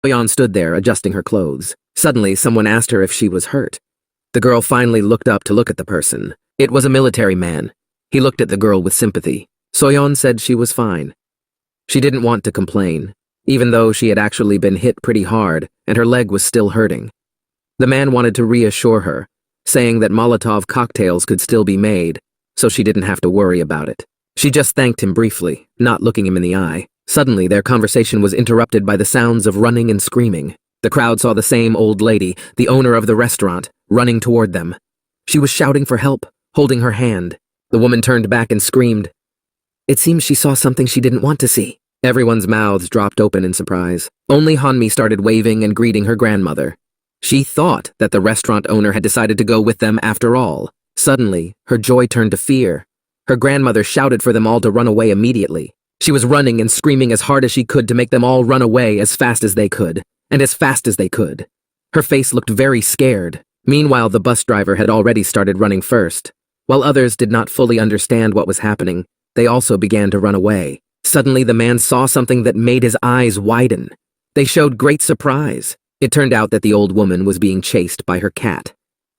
So-yeon stood there, adjusting her clothes. Suddenly, someone asked her if she was hurt. The girl finally looked up to look at the person. It was a military man. He looked at the girl with sympathy. So-yeon said she was fine. She didn't want to complain, even though she had actually been hit pretty hard and her leg was still hurting. The man wanted to reassure her, saying that Molotov cocktails could still be made, so she didn't have to worry about it. She just thanked him briefly, not looking him in the eye. Suddenly, their conversation was interrupted by the sounds of running and screaming. The crowd saw the same old lady, the owner of the restaurant, running toward them. She was shouting for help, holding her hand. The woman turned back and screamed. It seems she saw something she didn't want to see. Everyone's mouths dropped open in surprise. Only Hanmi started waving and greeting her grandmother. She thought that the restaurant owner had decided to go with them after all. Suddenly, her joy turned to fear. Her grandmother shouted for them all to run away immediately. She was running and screaming as hard as she could to make them all run away as fast as they could, and as fast as they could. Her face looked very scared. Meanwhile, the bus driver had already started running first. While others did not fully understand what was happening, they also began to run away. Suddenly, the man saw something that made his eyes widen. They showed great surprise. It turned out that the old woman was being chased by her cat.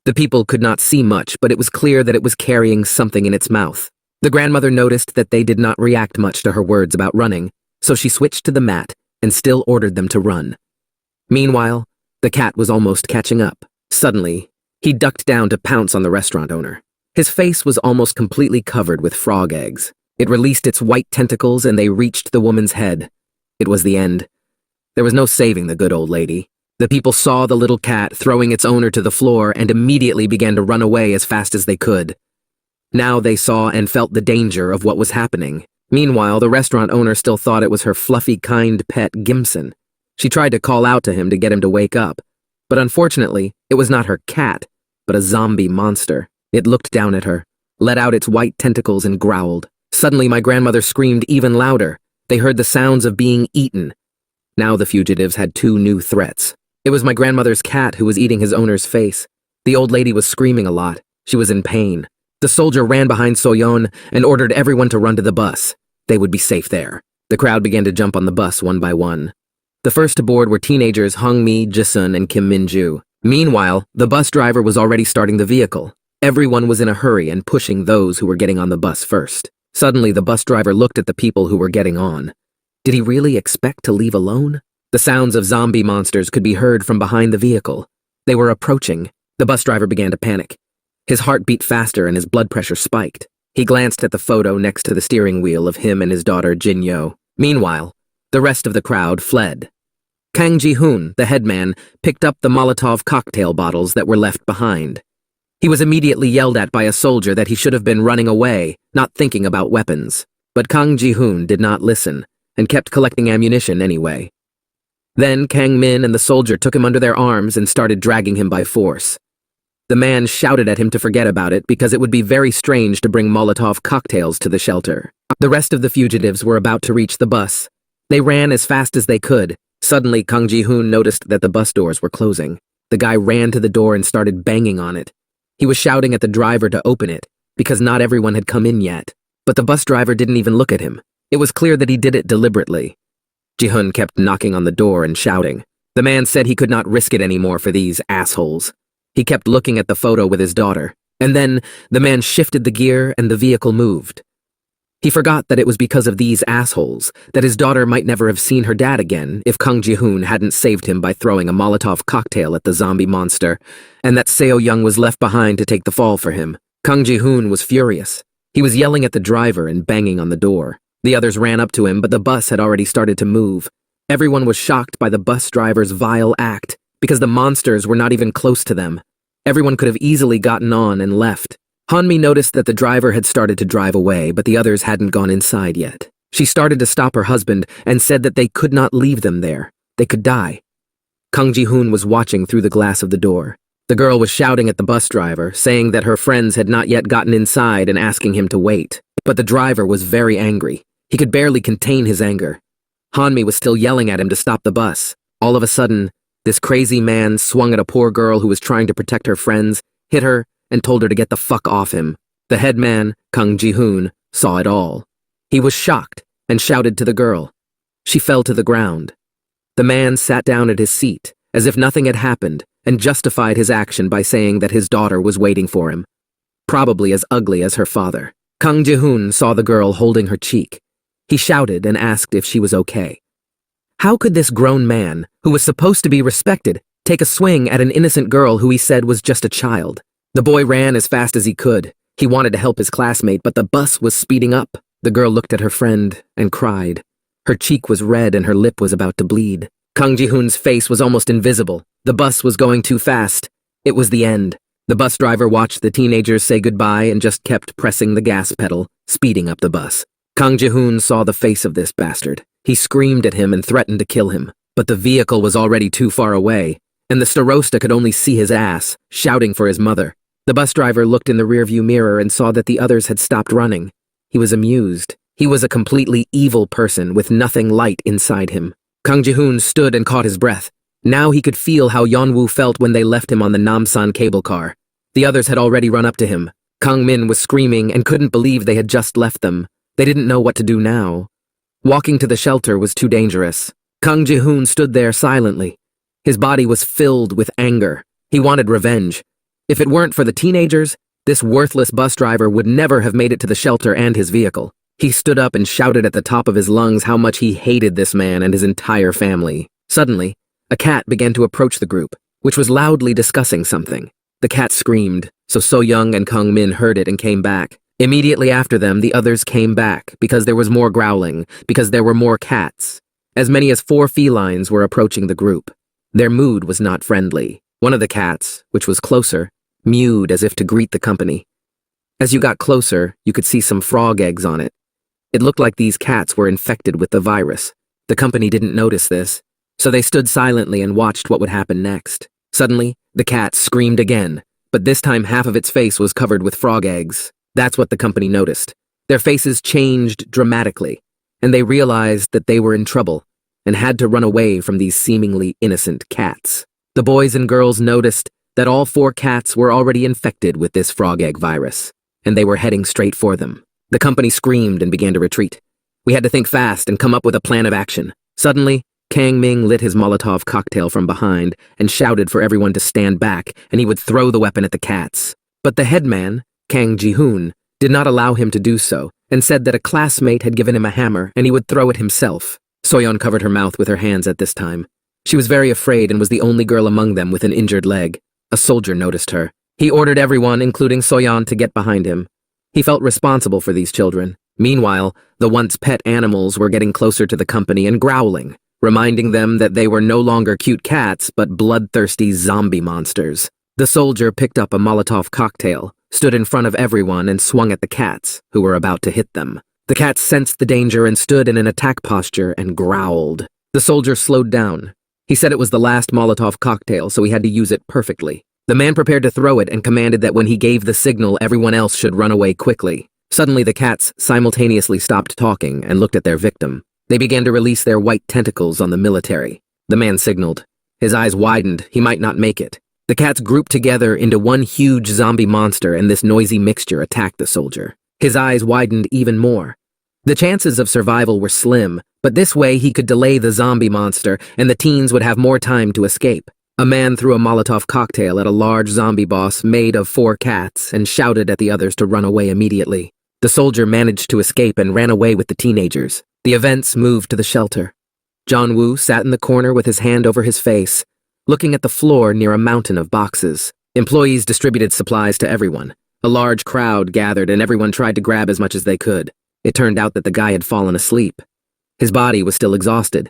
The people could not see much, but it was clear that it was carrying something in its mouth. The grandmother noticed that they did not react much to her words about running, so she switched to the mat and still ordered them to run. Meanwhile, the cat was almost catching up. Suddenly, he ducked down to pounce on the restaurant owner. His face was almost completely covered with frog eggs. It released its white tentacles and they reached the woman's head. It was the end. There was no saving the good old lady. The people saw the little cat throwing its owner to the floor and immediately began to run away as fast as they could. Now they saw and felt the danger of what was happening. Meanwhile, the restaurant owner still thought it was her fluffy, kind pet Gimson. She tried to call out to him to get him to wake up, but unfortunately, it was not her cat, but a zombie monster. It looked down at her, let out its white tentacles and growled. Suddenly, my grandmother screamed even louder. They heard the sounds of being eaten. Now the fugitives had two new threats. It was my grandmother's cat who was eating his owner's face. The old lady was screaming a lot. She was in pain. The soldier ran behind So-yeon and ordered everyone to run to the bus. They would be safe there. The crowd began to jump on the bus one by one. The first to board were teenagers Hong-mi, Jisun, and Kim Min-ju. Meanwhile, the bus driver was already starting the vehicle. Everyone was in a hurry and pushing those who were getting on the bus first. Suddenly, the bus driver looked at the people who were getting on. Did he really expect to leave alone? The sounds of zombie monsters could be heard from behind the vehicle. They were approaching. The bus driver began to panic. His heart beat faster and his blood pressure spiked. He glanced at the photo next to the steering wheel of him and his daughter Jin-yo. Meanwhile, the rest of the crowd fled. Kang Ji-hoon, the headman, picked up the Molotov cocktail bottles that were left behind. He was immediately yelled at by a soldier that he should have been running away, not thinking about weapons. But Kang Ji-hoon did not listen and kept collecting ammunition anyway. Then Kang Min and the soldier took him under their arms and started dragging him by force. The man shouted at him to forget about it because it would be very strange to bring Molotov cocktails to the shelter. The rest of the fugitives were about to reach the bus. They ran as fast as they could. Suddenly, Kang Ji-hoon noticed that the bus doors were closing. The guy ran to the door and started banging on it. He was shouting at the driver to open it, because not everyone had come in yet. But the bus driver didn't even look at him. It was clear that he did it deliberately. Ji-hoon kept knocking on the door and shouting. The man said he could not risk it anymore for these assholes. He kept looking at the photo with his daughter, and then the man shifted the gear and the vehicle moved. He forgot that it was because of these assholes that his daughter might never have seen her dad again if Kang Ji-hoon hadn't saved him by throwing a Molotov cocktail at the zombie monster, and that So-yeon was left behind to take the fall for him. Kang Ji-hoon was furious. He was yelling at the driver and banging on the door. The others ran up to him, but the bus had already started to move. Everyone was shocked by the bus driver's vile act, because the monsters were not even close to them. Everyone could have easily gotten on and left. Hanmi noticed that the driver had started to drive away, but the others hadn't gone inside yet. She started to stop her husband and said that they could not leave them there. They could die. Kang Ji-hoon was watching through the glass of the door. The girl was shouting at the bus driver, saying that her friends had not yet gotten inside and asking him to wait. But the driver was very angry. He could barely contain his anger. Hanmi was still yelling at him to stop the bus. All of a sudden, this crazy man swung at a poor girl who was trying to protect her friends, hit her, and told her to get the fuck off him. The headman, Kang Ji-hoon, saw it all. He was shocked and shouted to the girl. She fell to the ground. The man sat down at his seat, as if nothing had happened, and justified his action by saying that his daughter was waiting for him. Probably as ugly as her father. Kang Ji-hoon saw the girl holding her cheek. He shouted and asked if she was okay. How could this grown man, who was supposed to be respected, take a swing at an innocent girl who he said was just a child? The boy ran as fast as he could. He wanted to help his classmate, but the bus was speeding up. The girl looked at her friend and cried. Her cheek was red and her lip was about to bleed. Kang Ji-hoon's face was almost invisible. The bus was going too fast. It was the end. The bus driver watched the teenagers say goodbye and just kept pressing the gas pedal, speeding up the bus. Kang Ji-hoon saw the face of this bastard. He screamed at him and threatened to kill him, but the vehicle was already too far away, and the starosta could only see his ass, shouting for his mother. The bus driver looked in the rearview mirror and saw that the others had stopped running. He was amused. He was a completely evil person with nothing light inside him. Kang Ji-hoon stood and caught his breath. Now he could feel how Yeon-woo felt when they left him on the Namsan cable car. The others had already run up to him. Kang Min was screaming and couldn't believe they had just left them. They didn't know what to do now. Walking to the shelter was too dangerous. Kang Ji-hoon stood there silently. His body was filled with anger. He wanted revenge. If it weren't for the teenagers, this worthless bus driver would never have made it to the shelter and his vehicle. He stood up and shouted at the top of his lungs how much he hated this man and his entire family. Suddenly, a cat began to approach the group, which was loudly discussing something. The cat screamed, so So-yeon and Kang Min heard it and came back. Immediately after them, the others came back, because there was more growling, because there were more cats. As many as 4 felines were approaching the group. Their mood was not friendly. One of the cats, which was closer, mewed as if to greet the company. As you got closer, you could see some frog eggs on it. It looked like these cats were infected with the virus. The company didn't notice this, so they stood silently and watched what would happen next. Suddenly, the cat screamed again, but this time half of its face was covered with frog eggs. That's what the company noticed. Their faces changed dramatically, and they realized that they were in trouble and had to run away from these seemingly innocent cats. The boys and girls noticed that all 4 cats were already infected with this frog egg virus, and they were heading straight for them. The company screamed and began to retreat. We had to think fast and come up with a plan of action. Suddenly, Kang Ming lit his Molotov cocktail from behind and shouted for everyone to stand back, and he would throw the weapon at the cats. But the headman, Kang Ji-hoon, did not allow him to do so, and said that a classmate had given him a hammer and he would throw it himself. So-yeon covered her mouth with her hands at this time. She was very afraid and was the only girl among them with an injured leg. A soldier noticed her. He ordered everyone, including So-yeon, to get behind him. He felt responsible for these children. Meanwhile, the once pet animals were getting closer to the company and growling, reminding them that they were no longer cute cats, but bloodthirsty zombie monsters. The soldier picked up a Molotov cocktail, stood in front of everyone and swung at the cats, who were about to hit them. The cats sensed the danger and stood in an attack posture and growled. The soldier slowed down. He said it was the last Molotov cocktail, so he had to use it perfectly. The man prepared to throw it and commanded that when he gave the signal, everyone else should run away quickly. Suddenly, the cats simultaneously stopped talking and looked at their victim. They began to release their white tentacles on the military. The man signaled. His eyes widened. He might not make it. The cats grouped together into one huge zombie monster, and this noisy mixture attacked the soldier. His eyes widened even more. The chances of survival were slim, but this way he could delay the zombie monster, and the teens would have more time to escape. A man threw a Molotov cocktail at a large zombie boss made of 4 cats and shouted at the others to run away immediately. The soldier managed to escape and ran away with the teenagers. The events moved to the shelter. Jeon-woo sat in the corner with his hand over his face, looking at the floor near a mountain of boxes. Employees distributed supplies to everyone. A large crowd gathered and everyone tried to grab as much as they could. It turned out that the guy had fallen asleep. His body was still exhausted.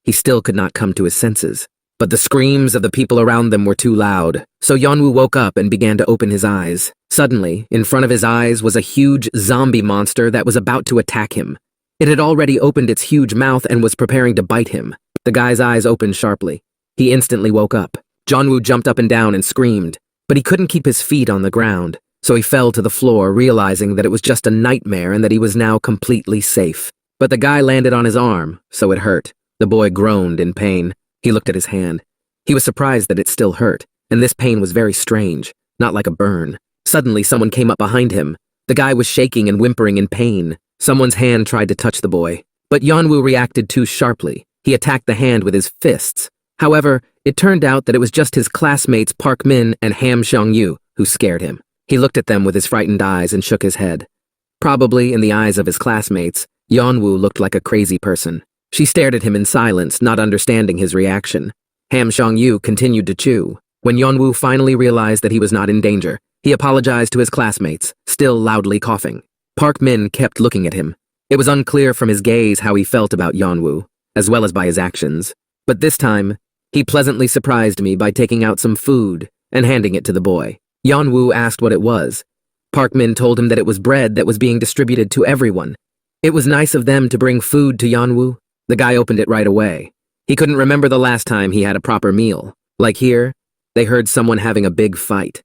He still could not come to his senses. But the screams of the people around them were too loud, so Yeon-woo woke up and began to open his eyes. Suddenly, in front of his eyes was a huge zombie monster that was about to attack him. It had already opened its huge mouth and was preparing to bite him. The guy's eyes opened sharply. He instantly woke up. Jeon-woo jumped up and down and screamed, but he couldn't keep his feet on the ground, so he fell to the floor, realizing that it was just a nightmare and that he was now completely safe. But the guy landed on his arm, so it hurt. The boy groaned in pain. He looked at his hand. He was surprised that it still hurt, and this pain was very strange, not like a burn. Suddenly, someone came up behind him. The guy was shaking and whimpering in pain. Someone's hand tried to touch the boy, but Yeon-woo reacted too sharply. He attacked the hand with his fists. However, it turned out that it was just his classmates Park Min and Ham Seong-yu who scared him. He looked at them with his frightened eyes and shook his head. Probably in the eyes of his classmates, Yeon-woo looked like a crazy person. She stared at him in silence, not understanding his reaction. Ham Seong-yu continued to chew. When Yeon-woo finally realized that he was not in danger, he apologized to his classmates, still loudly coughing. Park Min kept looking at him. It was unclear from his gaze how he felt about Yeon-woo, as well as by his actions. But this time, he pleasantly surprised me by taking out some food and handing it to the boy. Yeon-woo asked what it was. Park Min told him that it was bread that was being distributed to everyone. It was nice of them to bring food to Yeon-woo. The guy opened it right away. He couldn't remember the last time he had a proper meal. Like here, they heard someone having a big fight.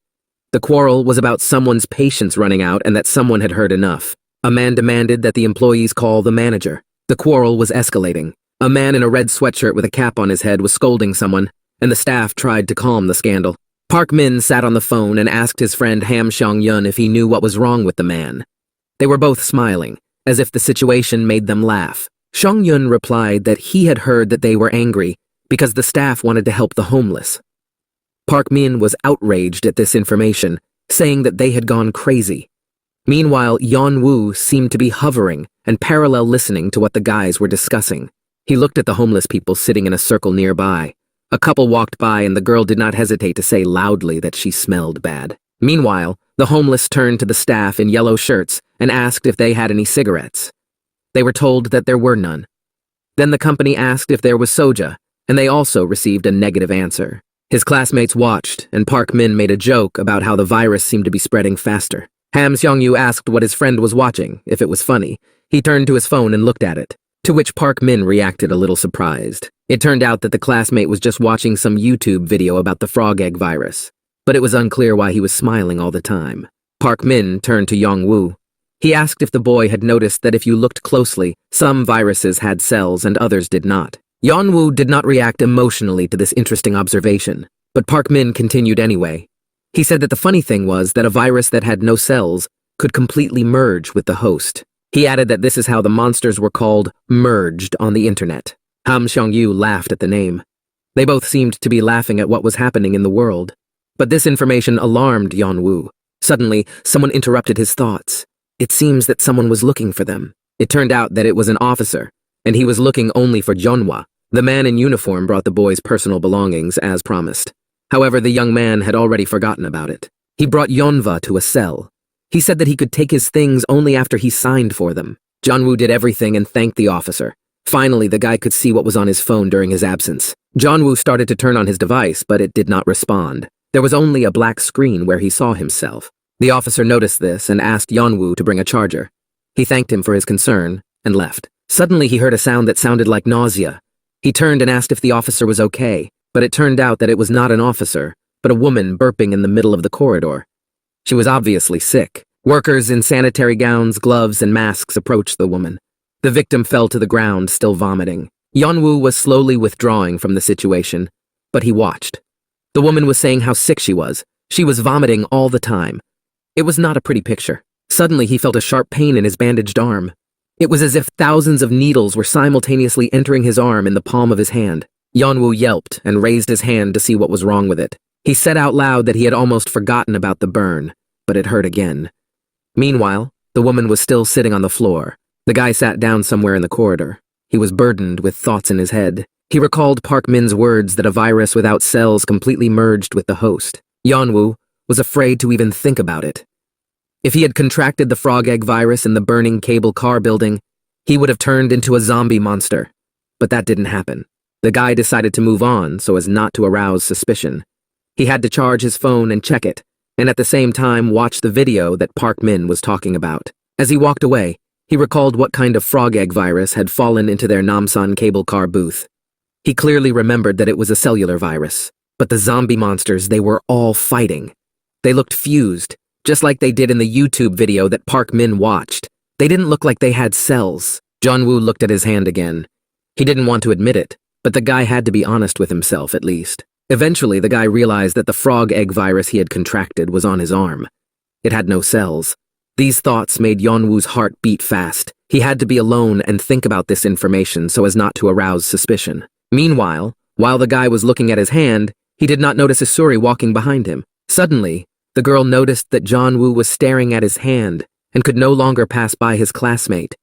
The quarrel was about someone's patience running out and that someone had heard enough. A man demanded that the employees call the manager. The quarrel was escalating. A man in a red sweatshirt with a cap on his head was scolding someone, and the staff tried to calm the scandal. Park Min sat on the phone and asked his friend Ham Seong-yun if he knew what was wrong with the man. They were both smiling, as if the situation made them laugh. Seong-yun replied that he had heard that they were angry because the staff wanted to help the homeless. Park Min was outraged at this information, saying that they had gone crazy. Meanwhile, Yeon-woo seemed to be hovering and parallel listening to what the guys were discussing. He looked at the homeless people sitting in a circle nearby. A couple walked by and the girl did not hesitate to say loudly that she smelled bad. Meanwhile, the homeless turned to the staff in yellow shirts and asked if they had any cigarettes. They were told that there were none. Then the company asked if there was soja, and they also received a negative answer. His classmates watched, and Park Min made a joke about how the virus seemed to be spreading faster. Ham Seong-yu asked what his friend was watching, if it was funny. He turned to his phone and looked at it, to which Park Min reacted a little surprised. It turned out that the classmate was just watching some YouTube video about the frog egg virus, but it was unclear why he was smiling all the time. Park Min turned to Yeon-woo. He asked if the boy had noticed that if you looked closely, some viruses had cells and others did not. Yeon-woo did not react emotionally to this interesting observation, but Park Min continued anyway. He said that the funny thing was that a virus that had no cells could completely merge with the host. He added that this is how the monsters were called merged on the internet. Ham Seong-yu laughed at the name. They both seemed to be laughing at what was happening in the world. But this information alarmed Yeon-woo. Suddenly, someone interrupted his thoughts. It seems that someone was looking for them. It turned out that it was an officer, and he was looking only for Jeonhwa. The man in uniform brought the boy's personal belongings as promised. However, the young man had already forgotten about it. He brought Yeonhwa to a cell. He said that he could take his things only after he signed for them. Jeonwoo did everything and thanked the officer. Finally, the guy could see what was on his phone during his absence. Jeonwoo started to turn on his device, but it did not respond. There was only a black screen where he saw himself. The officer noticed this and asked Yeon-woo to bring a charger. He thanked him for his concern and left. Suddenly, he heard a sound that sounded like nausea. He turned and asked if the officer was okay, but it turned out that it was not an officer, but a woman burping in the middle of the corridor. She was obviously sick. Workers in sanitary gowns, gloves, and masks approached the woman. The victim fell to the ground, still vomiting. Yeon-woo was slowly withdrawing from the situation, but he watched. The woman was saying how sick she was. She was vomiting all the time. It was not a pretty picture. Suddenly, he felt a sharp pain in his bandaged arm. It was as if thousands of needles were simultaneously entering his arm in the palm of his hand. Yeon-woo yelped and raised his hand to see what was wrong with it. He said out loud that he had almost forgotten about the burn, but it hurt again. Meanwhile, the woman was still sitting on the floor. The guy sat down somewhere in the corridor. He was burdened with thoughts in his head. He recalled Park Min's words that a virus without cells completely merged with the host. Yeon-woo was afraid to even think about it. If he had contracted the frog egg virus in the burning cable car building, he would have turned into a zombie monster. But that didn't happen. The guy decided to move on so as not to arouse suspicion. He had to charge his phone and check it, and at the same time watch the video that Park Min was talking about. As he walked away, he recalled what kind of frog egg virus had fallen into their Namsan cable car booth. He clearly remembered that it was a cellular virus, but the zombie monsters they were all fighting. They looked fused, just like they did in the YouTube video that Park Min watched. They didn't look like they had cells. Jeon-woo looked at his hand again. He didn't want to admit it, but the guy had to be honest with himself at least. Eventually, the guy realized that the frog egg virus he had contracted was on his arm. It had no cells. These thoughts made Yeon-woo's heart beat fast. He had to be alone and think about this information so as not to arouse suspicion. Meanwhile, while the guy was looking at his hand, he did not notice Isuri walking behind him. Suddenly, the girl noticed that Yeon-woo was staring at his hand and could no longer pass by his classmate.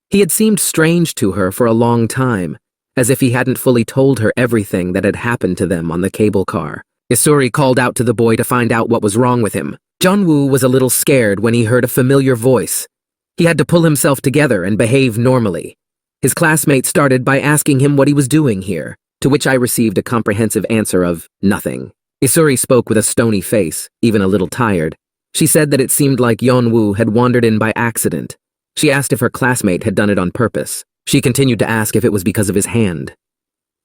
He had seemed strange to her for a long time, as if he hadn't fully told her everything that had happened to them on the cable car. Isuri called out to the boy to find out what was wrong with him. Yeon-woo was a little scared when he heard a familiar voice. He had to pull himself together and behave normally. His classmate started by asking him what he was doing here, to which I received a comprehensive answer of nothing. Isuri spoke with a stony face, even a little tired. She said that it seemed like Yeon-woo had wandered in by accident. She asked if her classmate had done it on purpose. She continued to ask if it was because of his hand.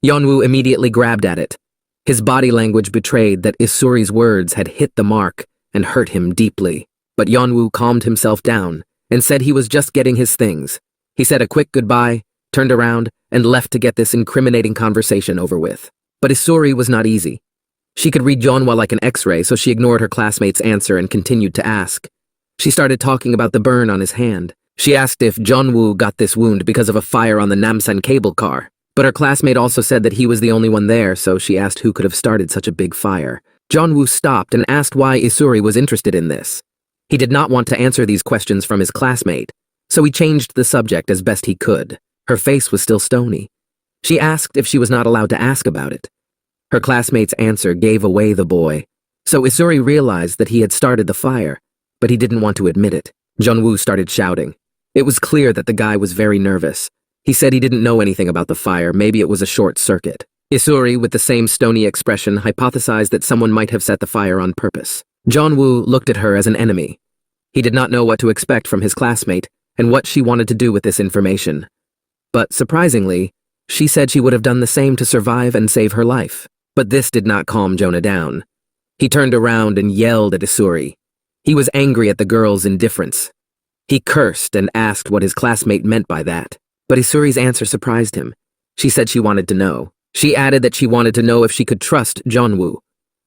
Yeon-woo immediately grabbed at it. His body language betrayed that Isuri's words had hit the mark and hurt him deeply. But Yeon-woo calmed himself down and said he was just getting his things. He said a quick goodbye, turned around, and left to get this incriminating conversation over with. But Isuri was not easy. She could read Yeon-woo like an X-ray, so she ignored her classmate's answer and continued to ask. She started talking about the burn on his hand. She asked if Yeon-woo got this wound because of a fire on the Namsan cable car. But her classmate also said that he was the only one there, so she asked who could have started such a big fire. Yeon-woo stopped and asked why Isuri was interested in this. He did not want to answer these questions from his classmate, so he changed the subject as best he could. Her face was still stony. She asked if she was not allowed to ask about it. Her classmate's answer gave away the boy, so Isuri realized that he had started the fire, but he didn't want to admit it. Yeon-woo started shouting. It was clear that the guy was very nervous. He said he didn't know anything about the fire, maybe it was a short circuit. Isuri, with the same stony expression, hypothesized that someone might have set the fire on purpose. Yeon-woo looked at her as an enemy. He did not know what to expect from his classmate and what she wanted to do with this information. But surprisingly, she said she would have done the same to survive and save her life. But this did not calm Jonah down. He turned around and yelled at Isuri. He was angry at the girl's indifference. He cursed and asked what his classmate meant by that. But Isuri's answer surprised him. She said she wanted to know. She added that she wanted to know if she could trust Yeon-woo.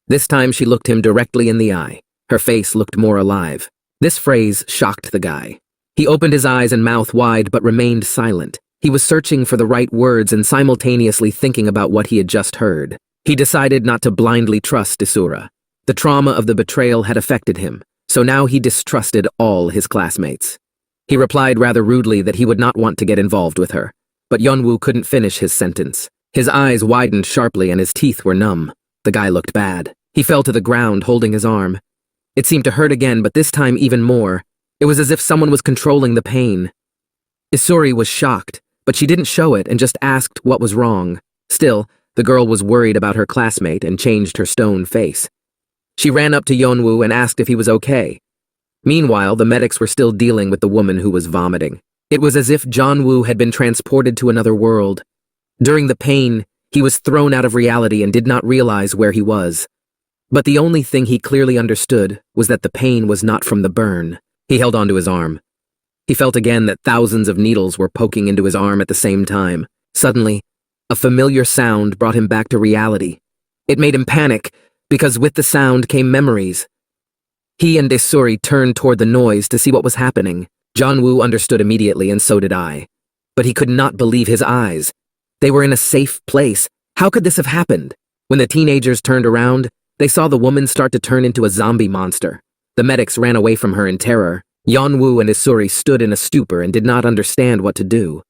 This time she looked him directly in the eye. Her face looked more alive. This phrase shocked the guy. He opened his eyes and mouth wide but remained silent. He was searching for the right words and simultaneously thinking about what he had just heard. He decided not to blindly trust Isura. The trauma of the betrayal had affected him, so now he distrusted all his classmates. He replied rather rudely that he would not want to get involved with her, but Yeon-woo couldn't finish his sentence. His eyes widened sharply and his teeth were numb. The guy looked bad. He fell to the ground holding his arm. It seemed to hurt again, but this time even more. It was as if someone was controlling the pain. Isuri was shocked, but she didn't show it and just asked what was wrong. Still, the girl was worried about her classmate and changed her stone face. She ran up to Yeon-woo and asked if he was okay. Meanwhile, the medics were still dealing with the woman who was vomiting. It was as if Yeon-woo had been transported to another world. During the pain, he was thrown out of reality and did not realize where he was. But the only thing he clearly understood was that the pain was not from the burn. He held onto his arm. He felt again that thousands of needles were poking into his arm at the same time. Suddenly, a familiar sound brought him back to reality. It made him panic, because with the sound came memories. He and Isuri turned toward the noise to see what was happening. Yeon-woo understood immediately, and so did I. But he could not believe his eyes. They were in a safe place. How could this have happened? When the teenagers turned around, they saw the woman start to turn into a zombie monster. The medics ran away from her in terror. Yeon-woo and Isuri stood in a stupor and did not understand what to do.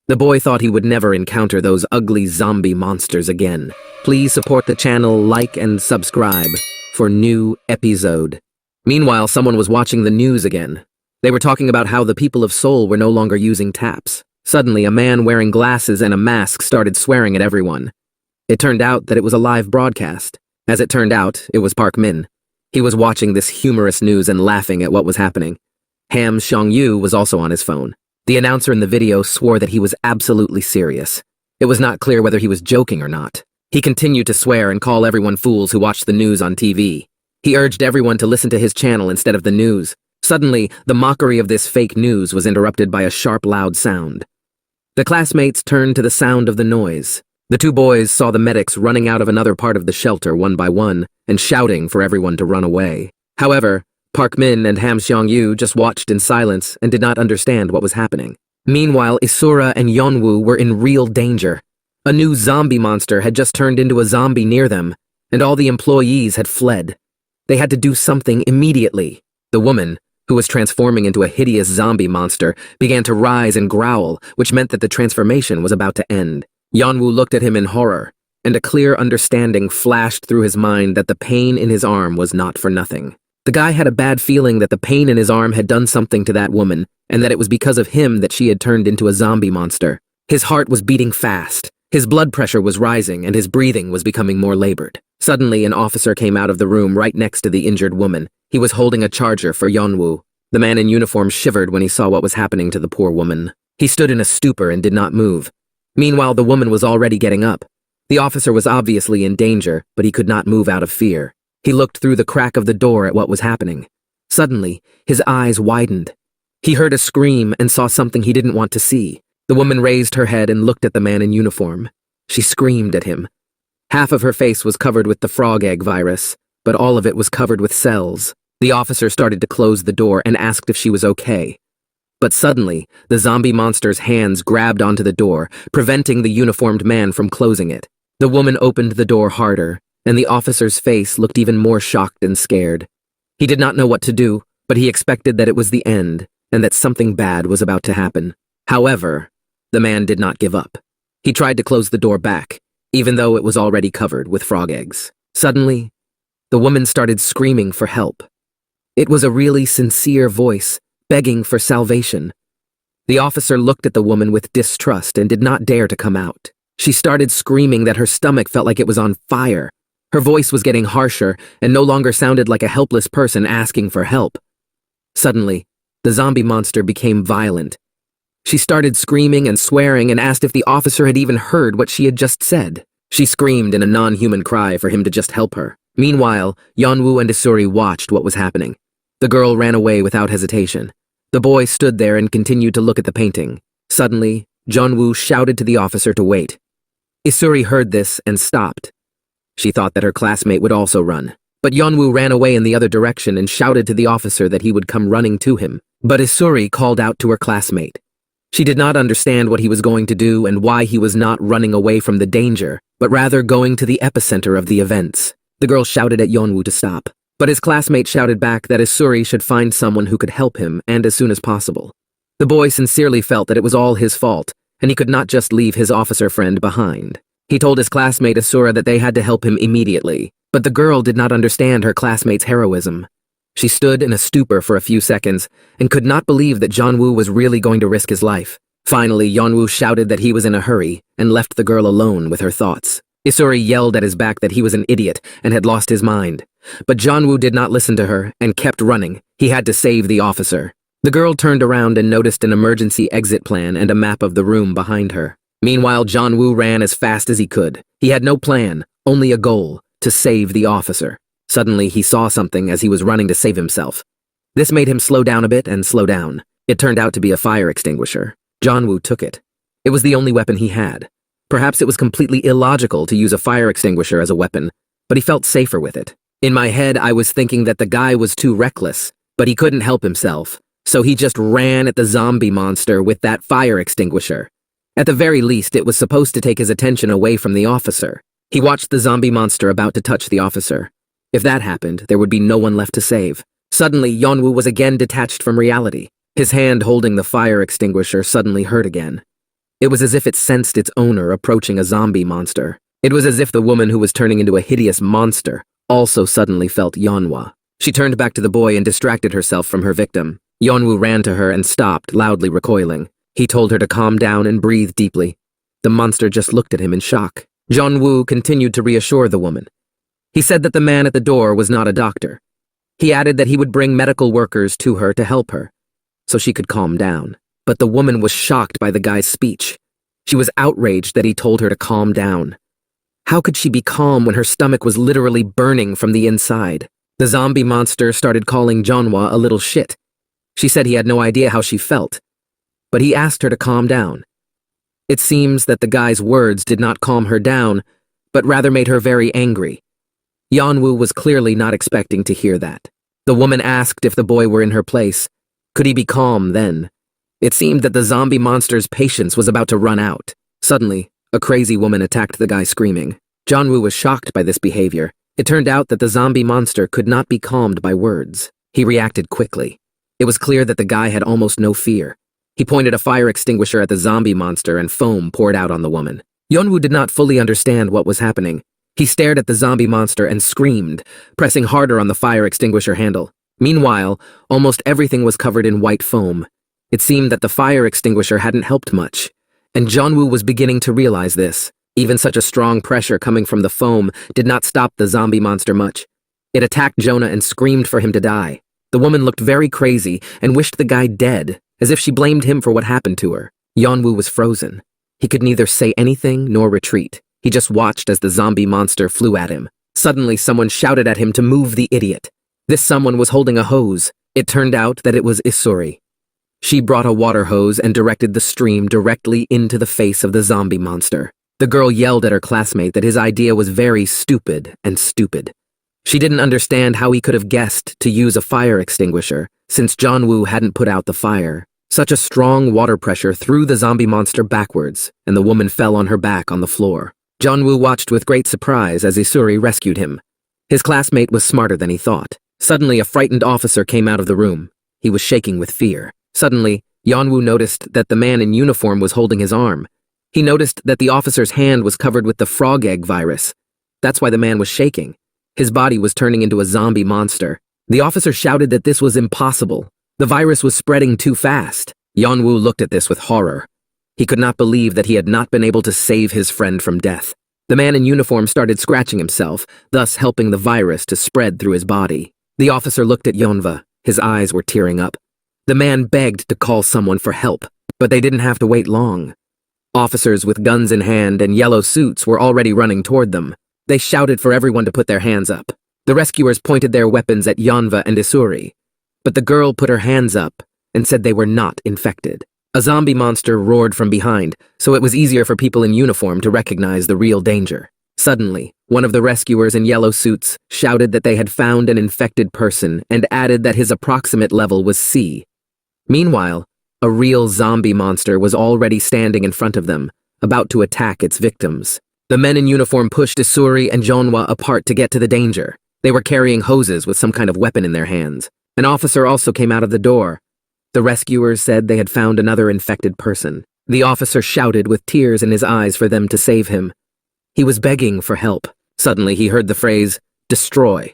The boy thought he would never encounter those ugly zombie monsters again. Please support the channel, like and subscribe for new episode. Meanwhile, someone was watching the news again. They were talking about how the people of Seoul were no longer using taps. Suddenly, a man wearing glasses and a mask started swearing at everyone. It turned out that it was a live broadcast. As it turned out, it was Park Min. He was watching this humorous news and laughing at what was happening. Ham Seong-yu was also on his phone. The announcer in the video swore that he was absolutely serious. It was not clear whether he was joking or not. He continued to swear and call everyone fools who watched the news on TV. He urged everyone to listen to his channel instead of the news. Suddenly, the mockery of this fake news was interrupted by a sharp, loud sound. The classmates turned to the sound of the noise. The two boys saw the medics running out of another part of the shelter one by one and shouting for everyone to run away. However, Park Min and Ham Seong-yu just watched in silence and did not understand what was happening. Meanwhile, Isura and Yeon-woo were in real danger. A new zombie monster had just turned into a zombie near them, and all the employees had fled. They had to do something immediately. The woman, who was transforming into a hideous zombie monster, began to rise and growl, which meant that the transformation was about to end. Yeon-woo looked at him in horror, and a clear understanding flashed through his mind that the pain in his arm was not for nothing. The guy had a bad feeling that the pain in his arm had done something to that woman, and that it was because of him that she had turned into a zombie monster. His heart was beating fast. His blood pressure was rising, and his breathing was becoming more labored. Suddenly, an officer came out of the room right next to the injured woman. He was holding a charger for Yeon-woo. The man in uniform shivered when he saw what was happening to the poor woman. He stood in a stupor and did not move. Meanwhile, the woman was already getting up. The officer was obviously in danger, but he could not move out of fear. He looked through the crack of the door at what was happening. Suddenly, his eyes widened. He heard a scream and saw something he didn't want to see. The woman raised her head and looked at the man in uniform. She screamed at him. Half of her face was covered with the frog egg virus, but all of it was covered with cells. The officer started to close the door and asked if she was okay. But suddenly, the zombie monster's hands grabbed onto the door, preventing the uniformed man from closing it. The woman opened the door harder, and the officer's face looked even more shocked and scared. He did not know what to do, but he expected that it was the end, and that something bad was about to happen. However, the man did not give up. He tried to close the door back, even though it was already covered with frog eggs. Suddenly, the woman started screaming for help. It was a really sincere voice, begging for salvation. The officer looked at the woman with distrust and did not dare to come out. She started screaming that her stomach felt like it was on fire. Her voice was getting harsher and no longer sounded like a helpless person asking for help. Suddenly, the zombie monster became violent. She started screaming and swearing and asked if the officer had even heard what she had just said. She screamed in a non-human cry for him to just help her. Meanwhile, Yeon-woo and Isuri watched what was happening. The girl ran away without hesitation. The boy stood there and continued to look at the painting. Suddenly, Yeon-woo shouted to the officer to wait. Isuri heard this and stopped. She thought that her classmate would also run. But Yeon-woo ran away in the other direction and shouted to the officer that he would come running to him. But Isuri called out to her classmate. She did not understand what he was going to do and why he was not running away from the danger, but rather going to the epicenter of the events. The girl shouted at Yeon-woo to stop. But his classmate shouted back that Isuri should find someone who could help him, and as soon as possible. The boy sincerely felt that it was all his fault, and he could not just leave his officer friend behind. He told his classmate Isura that they had to help him immediately, but the girl did not understand her classmate's heroism. She stood in a stupor for a few seconds, and could not believe that Yeon-woo was really going to risk his life. Finally, Yeon-woo shouted that he was in a hurry, and left the girl alone with her thoughts. Isuri yelled at his back that he was an idiot and had lost his mind. But Yeon-woo did not listen to her and kept running. He had to save the officer. The girl turned around and noticed an emergency exit plan and a map of the room behind her. Meanwhile, Yeon-woo ran as fast as he could. He had no plan, only a goal, to save the officer. Suddenly, he saw something as he was running to save himself. This made him slow down a bit and slow down. It turned out to be a fire extinguisher. Yeon-woo took it. It was the only weapon he had. Perhaps it was completely illogical to use a fire extinguisher as a weapon, but he felt safer with it. In my head, I was thinking that the guy was too reckless, but he couldn't help himself, so he just ran at the zombie monster with that fire extinguisher. At the very least, it was supposed to take his attention away from the officer. He watched the zombie monster about to touch the officer. If that happened, there would be no one left to save. Suddenly, Yeon-woo was again detached from reality. His hand holding the fire extinguisher suddenly hurt again. It was as if it sensed its owner approaching a zombie monster. It was as if the woman who was turning into a hideous monster also suddenly felt Yeon-woo. She turned back to the boy and distracted herself from her victim. Yeon-woo ran to her and stopped, loudly recoiling. He told her to calm down and breathe deeply. The monster just looked at him in shock. Yeon-woo continued to reassure the woman. He said that the man at the door was not a doctor. He added that he would bring medical workers to her to help her, so she could calm down. But the woman was shocked by the guy's speech. She was outraged that he told her to calm down. How could she be calm when her stomach was literally burning from the inside? The zombie monster started calling Yeon-woo a little shit. She said he had no idea how she felt, but he asked her to calm down. It seems that the guy's words did not calm her down, but rather made her very angry. Yeon-woo was clearly not expecting to hear that. The woman asked if the boy were in her place. Could he be calm then? It seemed that the zombie monster's patience was about to run out. Suddenly, a crazy woman attacked the guy screaming. Jeon-woo was shocked by this behavior. It turned out that the zombie monster could not be calmed by words. He reacted quickly. It was clear that the guy had almost no fear. He pointed a fire extinguisher at the zombie monster and foam poured out on the woman. Yeon-woo did not fully understand what was happening. He stared at the zombie monster and screamed, pressing harder on the fire extinguisher handle. Meanwhile, almost everything was covered in white foam. It seemed that the fire extinguisher hadn't helped much, and Jeon-woo was beginning to realize this. Even such a strong pressure coming from the foam did not stop the zombie monster much. It attacked Jonah and screamed for him to die. The woman looked very crazy and wished the guy dead, as if she blamed him for what happened to her. Yeon-woo was frozen. He could neither say anything nor retreat. He just watched as the zombie monster flew at him. Suddenly, someone shouted at him to move the idiot. This someone was holding a hose. It turned out that it was Isuri. She brought a water hose and directed the stream directly into the face of the zombie monster. The girl yelled at her classmate that his idea was very stupid and stupid. She didn't understand how he could have guessed to use a fire extinguisher, since Jeon-woo hadn't put out the fire. Such a strong water pressure threw the zombie monster backwards, and the woman fell on her back on the floor. Jeon-woo watched with great surprise as Isuri rescued him. His classmate was smarter than he thought. Suddenly, a frightened officer came out of the room. He was shaking with fear. Suddenly, Yeon-woo noticed that the man in uniform was holding his arm. He noticed that the officer's hand was covered with the frog egg virus. That's why the man was shaking. His body was turning into a zombie monster. The officer shouted that this was impossible. The virus was spreading too fast. Yeon-woo looked at this with horror. He could not believe that he had not been able to save his friend from death. The man in uniform started scratching himself, thus helping the virus to spread through his body. The officer looked at Yeon-woo. His eyes were tearing up. The man begged to call someone for help, but they didn't have to wait long. Officers with guns in hand and yellow suits were already running toward them. They shouted for everyone to put their hands up. The rescuers pointed their weapons at Yeon-woo and Isuri, but the girl put her hands up and said they were not infected. A zombie monster roared from behind, so it was easier for people in uniform to recognize the real danger. Suddenly, one of the rescuers in yellow suits shouted that they had found an infected person and added that his approximate level was C. Meanwhile, a real zombie monster was already standing in front of them, about to attack its victims. The men in uniform pushed Isuri and Jeon-woo apart to get to the danger. They were carrying hoses with some kind of weapon in their hands. An officer also came out of the door. The rescuers said they had found another infected person. The officer shouted with tears in his eyes for them to save him. He was begging for help. Suddenly, he heard the phrase, "destroy."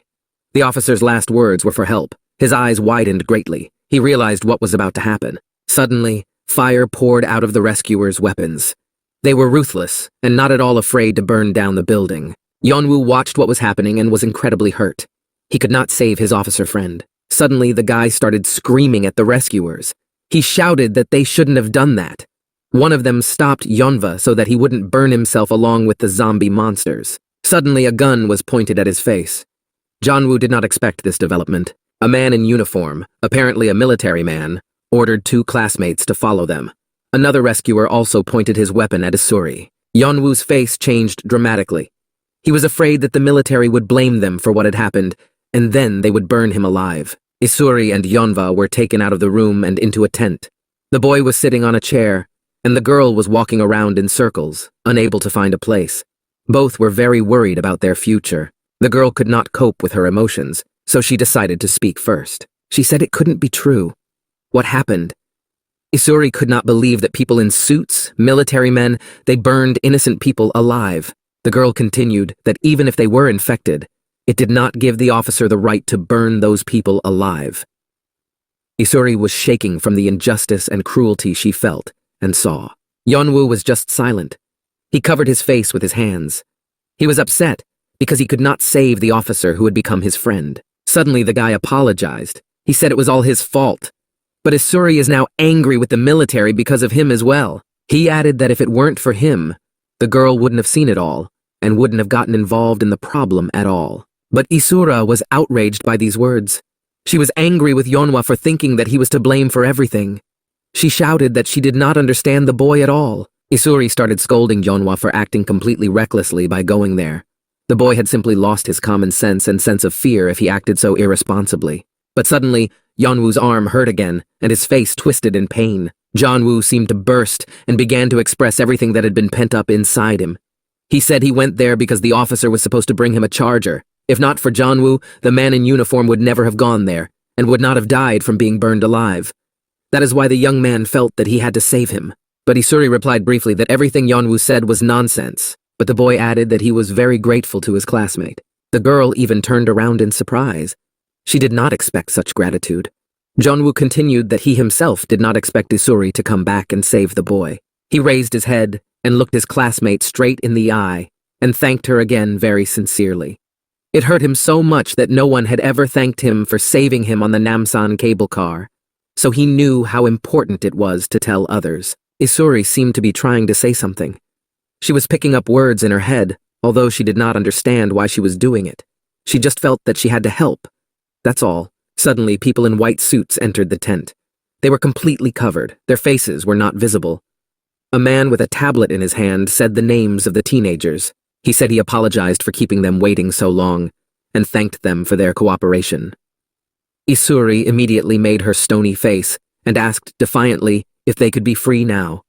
The officer's last words were for help. His eyes widened greatly. He realized what was about to happen. Suddenly, fire poured out of the rescuers' weapons. They were ruthless and not at all afraid to burn down the building. Yeon-woo watched what was happening and was incredibly hurt. He could not save his officer friend. Suddenly, the guy started screaming at the rescuers. He shouted that they shouldn't have done that. One of them stopped Yeon-woo so that he wouldn't burn himself along with the zombie monsters. Suddenly, a gun was pointed at his face. Jeon-woo did not expect this development. A man in uniform, apparently a military man, ordered two classmates to follow them. Another rescuer also pointed his weapon at Isuri. Yeon-woo's face changed dramatically. He was afraid that the military would blame them for what had happened, and then they would burn him alive. Isuri and Yeon-woo were taken out of the room and into a tent. The boy was sitting on a chair, and the girl was walking around in circles, unable to find a place. Both were very worried about their future. The girl could not cope with her emotions, so she decided to speak first. She said it couldn't be true. What happened? Isuri could not believe that people in suits, military men, they burned innocent people alive. The girl continued that even if they were infected, it did not give the officer the right to burn those people alive. Isuri was shaking from the injustice and cruelty she felt and saw. Yeon-woo was just silent. He covered his face with his hands. He was upset because he could not save the officer who had become his friend. Suddenly, the guy apologized. He said it was all his fault. But Isuri is now angry with the military because of him as well. He added that if it weren't for him, the girl wouldn't have seen it all and wouldn't have gotten involved in the problem at all. But Isura was outraged by these words. She was angry with Yeon-woo for thinking that he was to blame for everything. She shouted that she did not understand the boy at all. Isuri started scolding Yeon-woo for acting completely recklessly by going there. The boy had simply lost his common sense and sense of fear if he acted so irresponsibly. But suddenly, Yeon-woo's arm hurt again, and his face twisted in pain. Yeon-woo seemed to burst and began to express everything that had been pent up inside him. He said he went there because the officer was supposed to bring him a charger. If not for Yeon-woo, the man in uniform would never have gone there, and would not have died from being burned alive. That is why the young man felt that he had to save him. But Isuri replied briefly that everything Yeon-woo said was nonsense, but the boy added that he was very grateful to his classmate. The girl even turned around in surprise. She did not expect such gratitude. Yeon-woo continued that he himself did not expect Isuri to come back and save the boy. He raised his head and looked his classmate straight in the eye and thanked her again very sincerely. It hurt him so much that no one had ever thanked him for saving him on the Namsan cable car, so he knew how important it was to tell others. Isuri seemed to be trying to say something. She was picking up words in her head, although she did not understand why she was doing it. She just felt that she had to help. That's all. Suddenly, people in white suits entered the tent. They were completely covered. Their faces were not visible. A man with a tablet in his hand said the names of the teenagers. He said he apologized for keeping them waiting so long, and thanked them for their cooperation. Isuri immediately made her stony face and asked defiantly if they could be free now.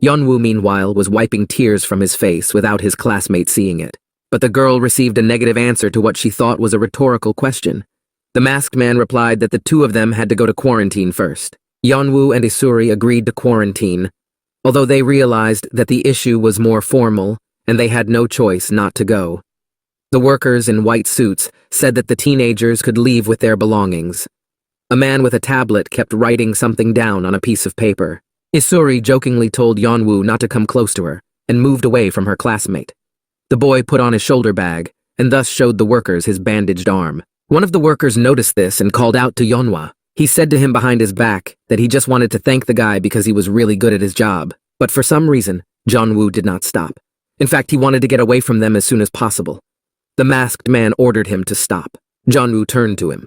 Yeon-woo, meanwhile, was wiping tears from his face without his classmate seeing it. But the girl received a negative answer to what she thought was a rhetorical question. The masked man replied that the two of them had to go to quarantine first. Yeon-woo and Isuri agreed to quarantine, although they realized that the issue was more formal and they had no choice not to go. The workers in white suits said that the teenagers could leave with their belongings. A man with a tablet kept writing something down on a piece of paper. Isuri jokingly told Yeon-woo not to come close to her and moved away from her classmate. The boy put on his shoulder bag and thus showed the workers his bandaged arm. One of the workers noticed this and called out to Yeon-woo. He said to him behind his back that he just wanted to thank the guy because he was really good at his job. But for some reason, Yeon-woo did not stop. In fact, he wanted to get away from them as soon as possible. The masked man ordered him to stop. Yeon-woo turned to him.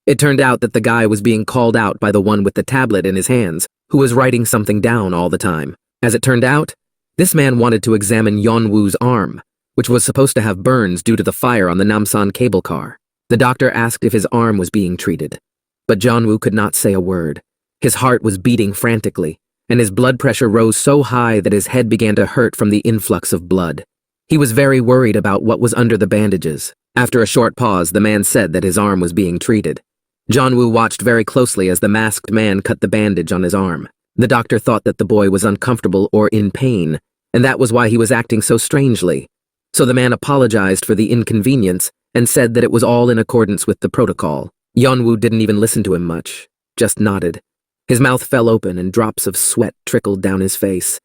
It turned out that the guy was being called out by the one with the tablet in his hands, who was writing something down all the time. As it turned out, this man wanted to examine Yeon-woo's arm, which was supposed to have burns due to the fire on the Namsan cable car. The doctor asked if his arm was being treated, but Yeon-woo could not say a word. His heart was beating frantically, and his blood pressure rose so high that his head began to hurt from the influx of blood. He was very worried about what was under the bandages. After a short pause, the man said that his arm was being treated. Yeon-woo watched very closely as the masked man cut the bandage on his arm. The doctor thought that the boy was uncomfortable or in pain, and that was why he was acting so strangely. So the man apologized for the inconvenience and said that it was all in accordance with the protocol. Yeon-woo didn't even listen to him much, just nodded. His mouth fell open and drops of sweat trickled down his face.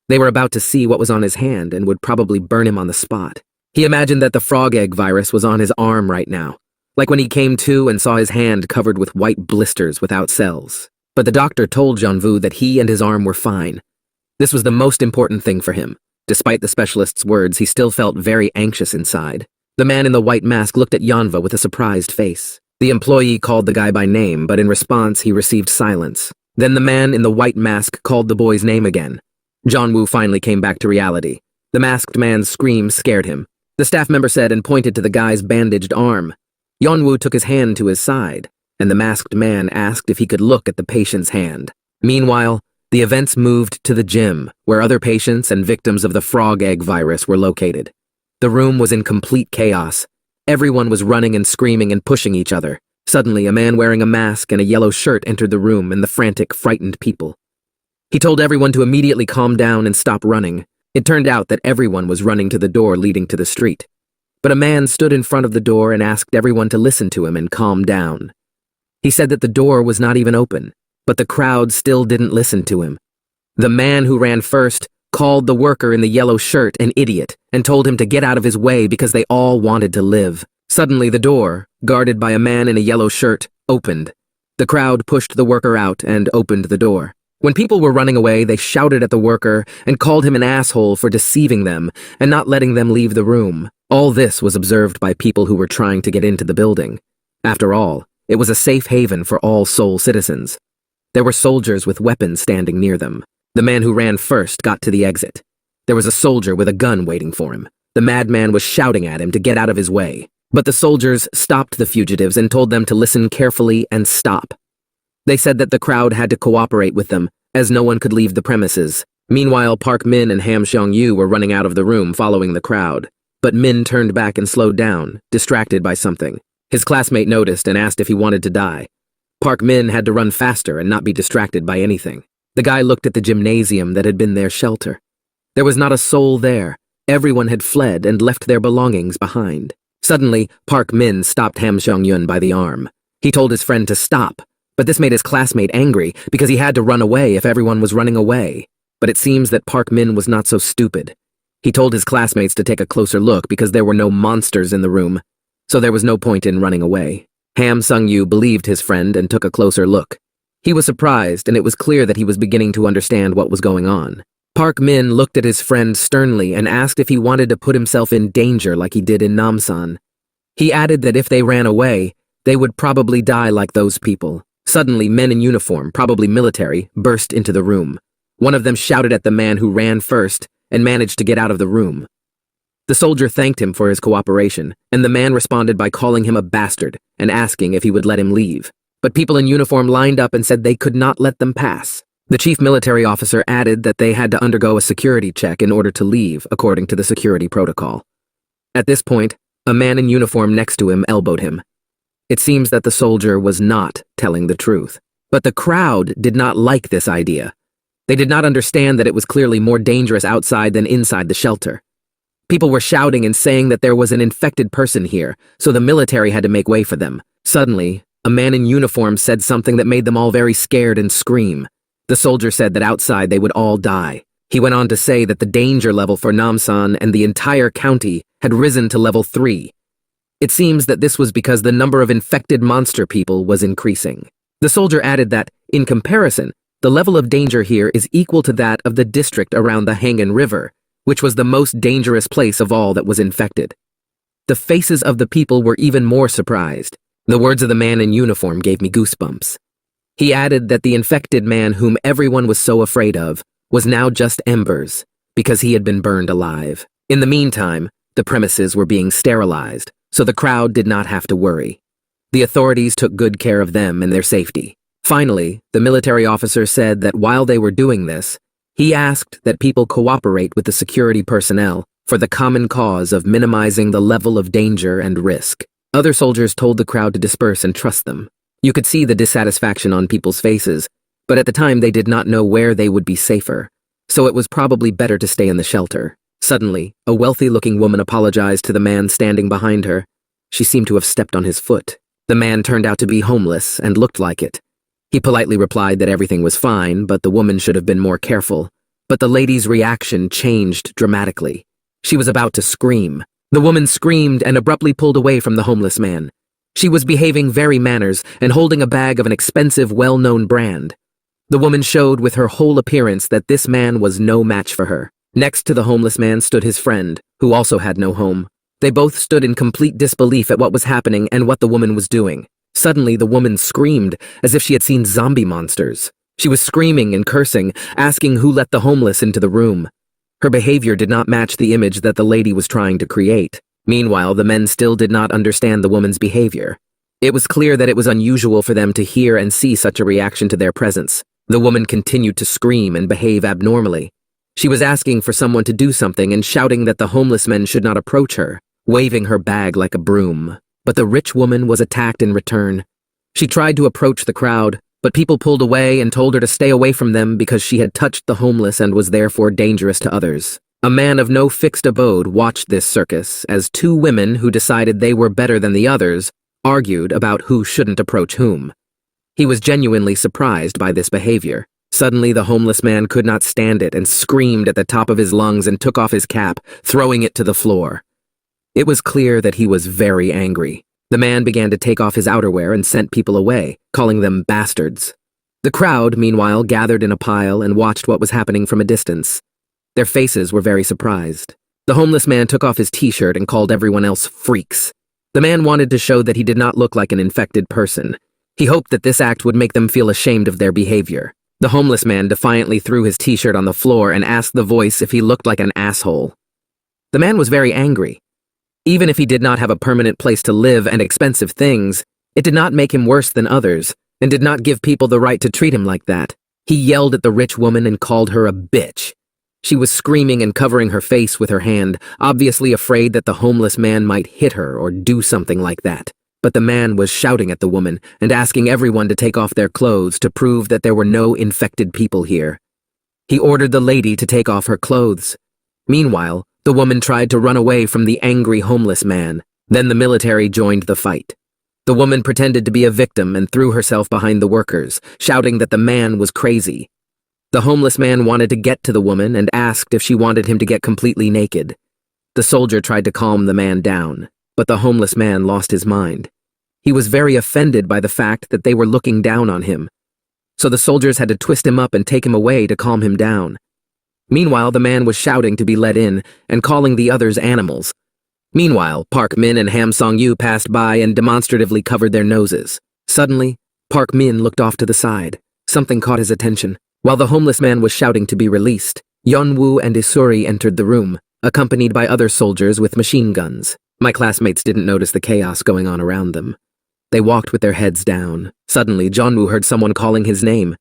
They were about to see what was on his hand and would probably burn him on the spot. He imagined that the frog egg virus was on his arm right now, like when he came to and saw his hand covered with white blisters without cells. But the doctor told Yeon-woo that he and his arm were fine. This was the most important thing for him. Despite the specialist's words, he still felt very anxious inside. The man in the white mask looked at Yeon-woo with a surprised face. The employee called the guy by name, but in response he received silence. Then the man in the white mask called the boy's name again. Yeon-woo finally came back to reality. The masked man's scream scared him. The staff member said and pointed to the guy's bandaged arm. Yeon-woo took his hand to his side, and the masked man asked if he could look at the patient's hand. Meanwhile, the events moved to the gym, where other patients and victims of the frog egg virus were located. The room was in complete chaos. Everyone was running and screaming and pushing each other. Suddenly, a man wearing a mask and a yellow shirt entered the room and the frantic, frightened people. He told everyone to immediately calm down and stop running. It turned out that everyone was running to the door leading to the street. But a man stood in front of the door and asked everyone to listen to him and calm down. He said that the door was not even open, but the crowd still didn't listen to him. The man who ran first called the worker in the yellow shirt an idiot and told him to get out of his way because they all wanted to live. Suddenly the door, guarded by a man in a yellow shirt, opened. The crowd pushed the worker out and opened the door. When people were running away, they shouted at the worker and called him an asshole for deceiving them and not letting them leave the room. All this was observed by people who were trying to get into the building. After all, it was a safe haven for all Seoul citizens. There were soldiers with weapons standing near them. The man who ran first got to the exit. There was a soldier with a gun waiting for him. The madman was shouting at him to get out of his way. But the soldiers stopped the fugitives and told them to listen carefully and stop. They said that the crowd had to cooperate with them, as no one could leave the premises. Meanwhile, Park Min and Ham Seong-yu were running out of the room following the crowd. But Min turned back and slowed down, distracted by something. His classmate noticed and asked if he wanted to die. Park Min had to run faster and not be distracted by anything. The guy looked at the gymnasium that had been their shelter. There was not a soul there. Everyone had fled and left their belongings behind. Suddenly, Park Min stopped Ham Seong-yun by the arm. He told his friend to stop, but this made his classmate angry because he had to run away if everyone was running away. But it seems that Park Min was not so stupid. He told his classmates to take a closer look because there were no monsters in the room, so there was no point in running away. Ham Sung-yu believed his friend and took a closer look. He was surprised, and it was clear that he was beginning to understand what was going on. Park Min looked at his friend sternly and asked if he wanted to put himself in danger like he did in Namsan. He added that if they ran away, they would probably die like those people. Suddenly, men in uniform, probably military, burst into the room. One of them shouted at the man who ran first and managed to get out of the room. The soldier thanked him for his cooperation, and the man responded by calling him a bastard and asking if he would let him leave. But people in uniform lined up and said they could not let them pass. The chief military officer added that they had to undergo a security check in order to leave, according to the security protocol. At this point, a man in uniform next to him elbowed him. It seems that the soldier was not telling the truth. But the crowd did not like this idea. They did not understand that it was clearly more dangerous outside than inside the shelter. People were shouting and saying that there was an infected person here, so the military had to make way for them. Suddenly, a man in uniform said something that made them all very scared and scream. The soldier said that outside they would all die. He went on to say that the danger level for Namsan and the entire county had risen to level 3. It seems that this was because the number of infected monster people was increasing. The soldier added that, in comparison, the level of danger here is equal to that of the district around the Hangan River, which was the most dangerous place of all that was infected. The faces of the people were even more surprised. The words of the man in uniform gave me goosebumps. He added that the infected man whom everyone was so afraid of was now just embers, because he had been burned alive. In the meantime, the premises were being sterilized, so the crowd did not have to worry. The authorities took good care of them and their safety. Finally, the military officer said that while they were doing this, he asked that people cooperate with the security personnel for the common cause of minimizing the level of danger and risk. Other soldiers told the crowd to disperse and trust them. You could see the dissatisfaction on people's faces, but at the time they did not know where they would be safer, so it was probably better to stay in the shelter. Suddenly, a wealthy-looking woman apologized to the man standing behind her. She seemed to have stepped on his foot. The man turned out to be homeless and looked like it. He politely replied that everything was fine, but the woman should have been more careful. But the lady's reaction changed dramatically. She was about to scream. The woman screamed and abruptly pulled away from the homeless man. She was behaving very manners and holding a bag of an expensive, well-known brand. The woman showed with her whole appearance that this man was no match for her. Next to the homeless man stood his friend, who also had no home. They both stood in complete disbelief at what was happening and what the woman was doing. Suddenly, the woman screamed as if she had seen zombie monsters. She was screaming and cursing, asking who let the homeless into the room. Her behavior did not match the image that the lady was trying to create. Meanwhile, the men still did not understand the woman's behavior. It was clear that it was unusual for them to hear and see such a reaction to their presence. The woman continued to scream and behave abnormally. She was asking for someone to do something and shouting that the homeless men should not approach her, waving her bag like a broom. But the rich woman was attacked in return. She tried to approach the crowd, but people pulled away and told her to stay away from them because she had touched the homeless and was therefore dangerous to others. A man of no fixed abode watched this circus as two women who decided they were better than the others argued about who shouldn't approach whom. He was genuinely surprised by this behavior. Suddenly, the homeless man could not stand it and screamed at the top of his lungs and took off his cap, throwing it to the floor. It was clear that he was very angry. The man began to take off his outerwear and sent people away, calling them bastards. The crowd, meanwhile, gathered in a pile and watched what was happening from a distance. Their faces were very surprised. The homeless man took off his t-shirt and called everyone else freaks. The man wanted to show that he did not look like an infected person. He hoped that this act would make them feel ashamed of their behavior. The homeless man defiantly threw his t-shirt on the floor and asked the voice if he looked like an asshole. The man was very angry. Even if he did not have a permanent place to live and expensive things, it did not make him worse than others, and did not give people the right to treat him like that. He yelled at the rich woman and called her a bitch. She was screaming and covering her face with her hand, obviously afraid that the homeless man might hit her or do something like that. But the man was shouting at the woman and asking everyone to take off their clothes to prove that there were no infected people here. He ordered the lady to take off her clothes. Meanwhile, the woman tried to run away from the angry homeless man. Then the military joined the fight. The woman pretended to be a victim and threw herself behind the workers, shouting that the man was crazy. The homeless man wanted to get to the woman and asked if she wanted him to get completely naked. The soldier tried to calm the man down, but the homeless man lost his mind. He was very offended by the fact that they were looking down on him. So the soldiers had to twist him up and take him away to calm him down. Meanwhile, the man was shouting to be let in and calling the others animals. Meanwhile, Park Min and Ham Song-yu passed by and demonstratively covered their noses. Suddenly, Park Min looked off to the side. Something caught his attention. While the homeless man was shouting to be released, Yeon-woo and Isuri entered the room, accompanied by other soldiers with machine guns. My classmates didn't notice the chaos going on around them. They walked with their heads down. Suddenly, Yeon-woo heard someone calling his name.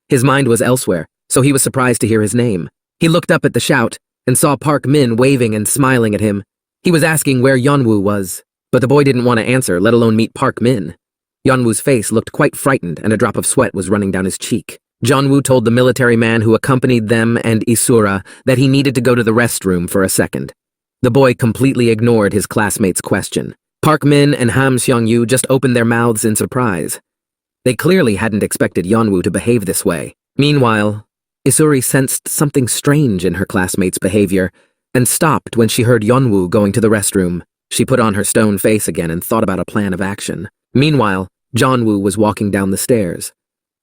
His mind was elsewhere, so he was surprised to hear his name. He looked up at the shout and saw Park Min waving and smiling at him. He was asking where Yeon-woo was, but the boy didn't want to answer, let alone meet Park Min. Yeon-woo's face looked quite frightened and a drop of sweat was running down his cheek. Yeon-woo told the military man who accompanied them and Isura that he needed to go to the restroom for a second. The boy completely ignored his classmate's question. Park Min and Ham Song-yu just opened their mouths in surprise. They clearly hadn't expected Yeon-woo to behave this way. Meanwhile, Isuri sensed something strange in her classmate's behavior and stopped when she heard Yeon-woo going to the restroom. She put on her stone face again and thought about a plan of action. Meanwhile, Jeon-woo was walking down the stairs.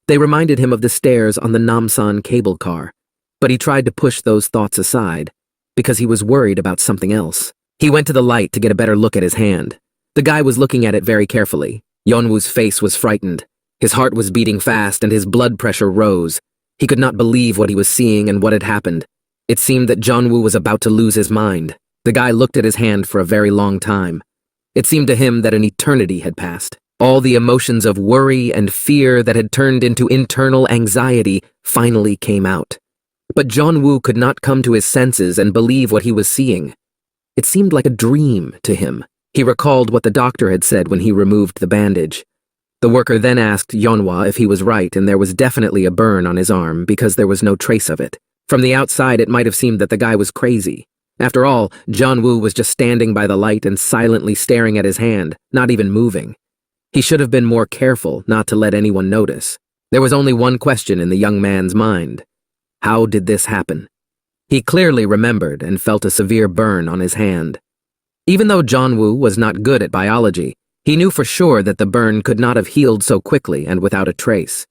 They reminded him of the stairs on the Namsan cable car, but he tried to push those thoughts aside because he was worried about something else. He went to the light to get a better look at his hand. The guy was looking at it very carefully. Yeon-woo's face was frightened. His heart was beating fast and his blood pressure rose. He could not believe what he was seeing and what had happened. It seemed that Jeon-woo was about to lose his mind. The guy looked at his hand for a very long time. It seemed to him that an eternity had passed. All the emotions of worry and fear that had turned into internal anxiety finally came out. But Jeon-woo could not come to his senses and believe what he was seeing. It seemed like a dream to him. He recalled what the doctor had said when he removed the bandage. The worker then asked Yeonwoo if he was right, and there was definitely a burn on his arm because there was no trace of it. From the outside, it might have seemed that the guy was crazy. After all, Jeon-woo was just standing by the light and silently staring at his hand, not even moving. He should have been more careful not to let anyone notice. There was only one question in the young man's mind. How did this happen? He clearly remembered and felt a severe burn on his hand. Even though Jeon-woo was not good at biology, he knew for sure that the burn could not have healed so quickly and without a trace.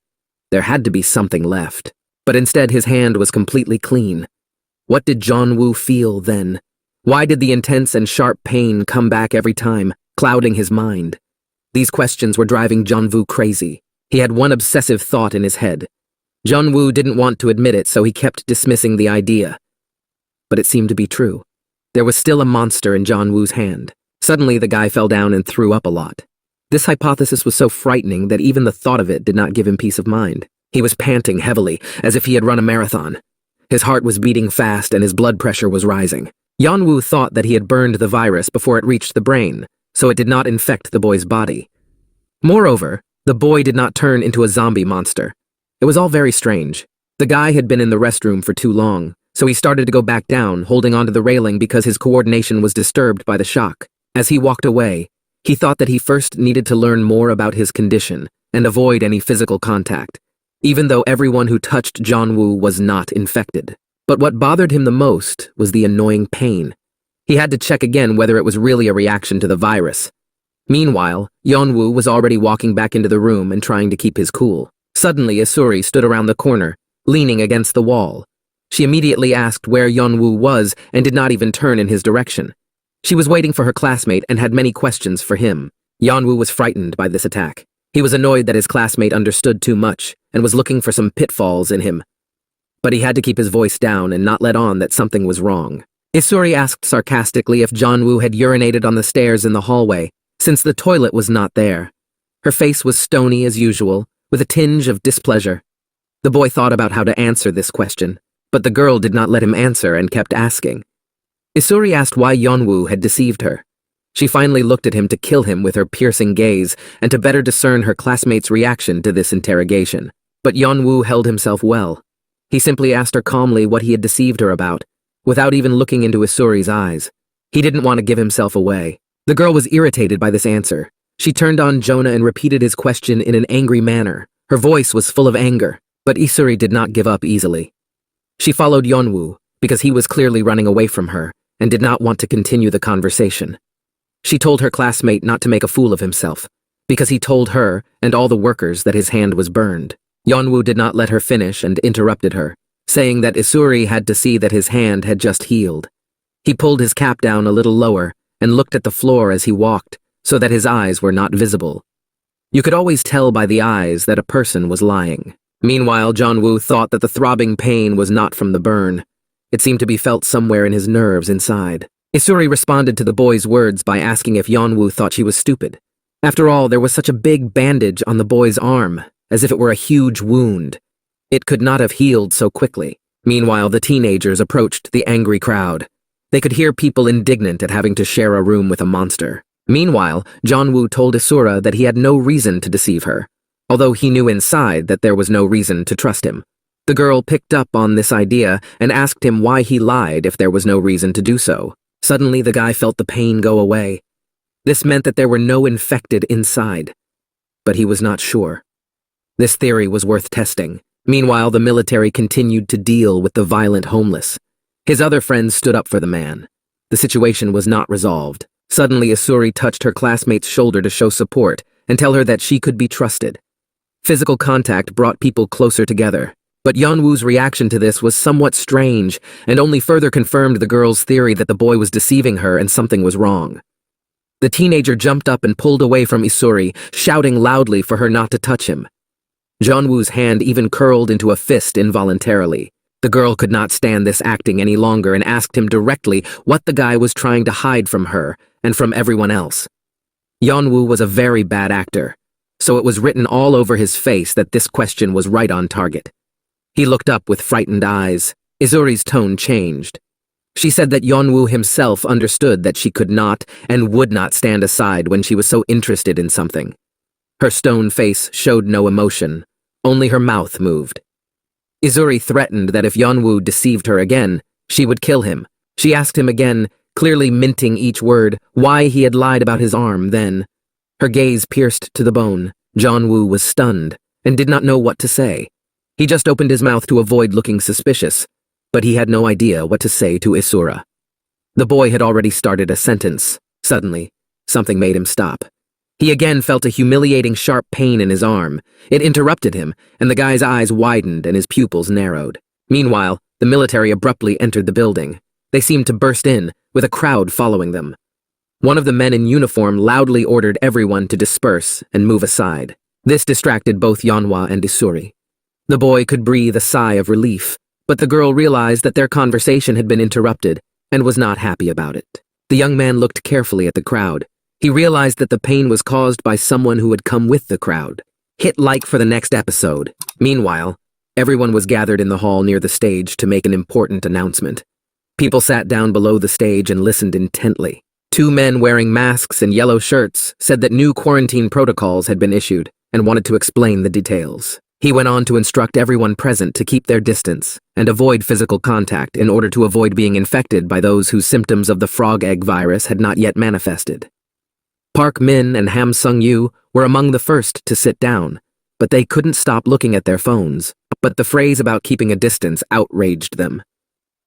There had to be something left. But instead his hand was completely clean. What did Jeon-woo feel then? Why did the intense and sharp pain come back every time, clouding his mind? These questions were driving Jeon-woo crazy. He had one obsessive thought in his head. Jeon-woo didn't want to admit it, so he kept dismissing the idea. But it seemed to be true. There was still a monster in Jeon-woo's hand. Suddenly the guy fell down and threw up a lot. This hypothesis was so frightening that even the thought of it did not give him peace of mind. He was panting heavily, as if he had run a marathon. His heart was beating fast and his blood pressure was rising. Yeon-woo thought that he had burned the virus before it reached the brain, so it did not infect the boy's body. Moreover, the boy did not turn into a zombie monster. It was all very strange. The guy had been in the restroom for too long, so he started to go back down, holding onto the railing because his coordination was disturbed by the shock. As he walked away, he thought that he first needed to learn more about his condition and avoid any physical contact, even though everyone who touched Jeon-woo was not infected. But what bothered him the most was the annoying pain. He had to check again whether it was really a reaction to the virus. Meanwhile, Yeon-woo was already walking back into the room and trying to keep his cool. Suddenly, Isuri stood around the corner, leaning against the wall. She immediately asked where Yeon-woo was and did not even turn in his direction. She was waiting for her classmate and had many questions for him. Yeon-woo was frightened by this attack. He was annoyed that his classmate understood too much and was looking for some pitfalls in him. But he had to keep his voice down and not let on that something was wrong. Isuri asked sarcastically if Jeon-woo had urinated on the stairs in the hallway, since the toilet was not there. Her face was stony as usual, with a tinge of displeasure. The boy thought about how to answer this question, but the girl did not let him answer and kept asking. Isuri asked why Yeon-woo had deceived her. She finally looked at him to kill him with her piercing gaze and to better discern her classmates' reaction to this interrogation. But Yeon-woo held himself well. He simply asked her calmly what he had deceived her about, without even looking into Isuri's eyes. He didn't want to give himself away. The girl was irritated by this answer. She turned on Jonah and repeated his question in an angry manner. Her voice was full of anger, but Isuri did not give up easily. She followed Yeon-woo because he was clearly running away from her and did not want to continue the conversation. She told her classmate not to make a fool of himself, because he told her and all the workers that his hand was burned. Yeon-woo did not let her finish and interrupted her, saying that Isuri had to see that his hand had just healed. He pulled his cap down a little lower and looked at the floor as he walked, so that his eyes were not visible. You could always tell by the eyes that a person was lying. Meanwhile, Jeon-woo thought that the throbbing pain was not from the burn. It seemed to be felt somewhere in his nerves inside. Isuri responded to the boy's words by asking if Yeon-woo thought she was stupid. After all, there was such a big bandage on the boy's arm, as if it were a huge wound. It could not have healed so quickly. Meanwhile, the teenagers approached the angry crowd. They could hear people indignant at having to share a room with a monster. Meanwhile, Jeon-woo told Isura that he had no reason to deceive her, although he knew inside that there was no reason to trust him. The girl picked up on this idea and asked him why he lied if there was no reason to do so. Suddenly, the guy felt the pain go away. This meant that there were no infected inside, but he was not sure. This theory was worth testing. Meanwhile, the military continued to deal with the violent homeless. His other friends stood up for the man. The situation was not resolved. Suddenly, Isuri touched her classmate's shoulder to show support and tell her that she could be trusted. Physical contact brought people closer together, but Yeon-woo's reaction to this was somewhat strange and only further confirmed the girl's theory that the boy was deceiving her and something was wrong. The teenager jumped up and pulled away from Isuri, shouting loudly for her not to touch him. Jeon-woo's hand even curled into a fist involuntarily. The girl could not stand this acting any longer and asked him directly what the guy was trying to hide from her and from everyone else. Yeon-woo was a very bad actor, so it was written all over his face that this question was right on target. He looked up with frightened eyes. Isuri's tone changed. She said that Yeon-woo himself understood that she could not and would not stand aside when she was so interested in something. Her stone face showed no emotion, only her mouth moved. Isuri threatened that if Yeon-woo deceived her again, she would kill him. She asked him again, clearly minting each word, why he had lied about his arm then. Her gaze pierced to the bone. Jeon-woo was stunned and did not know what to say. He just opened his mouth to avoid looking suspicious, but he had no idea what to say to Isura. The boy had already started a sentence. Suddenly, something made him stop. He again felt a humiliating sharp pain in his arm. It interrupted him, and the guy's eyes widened and his pupils narrowed. Meanwhile, the military abruptly entered the building. They seemed to burst in, with a crowd following them. One of the men in uniform loudly ordered everyone to disperse and move aside. This distracted both Yeon-woo and Isuri. The boy could breathe a sigh of relief, but the girl realized that their conversation had been interrupted and was not happy about it. The young man looked carefully at the crowd. He realized that the pain was caused by someone who had come with the crowd. Hit like for the next episode. Meanwhile, everyone was gathered in the hall near the stage to make an important announcement. People sat down below the stage and listened intently. Two men wearing masks and yellow shirts said that new quarantine protocols had been issued and wanted to explain the details. He went on to instruct everyone present to keep their distance and avoid physical contact in order to avoid being infected by those whose symptoms of the frog egg virus had not yet manifested. Park Min and Ham Sung-yu were among the first to sit down, but they couldn't stop looking at their phones. But the phrase about keeping a distance outraged them.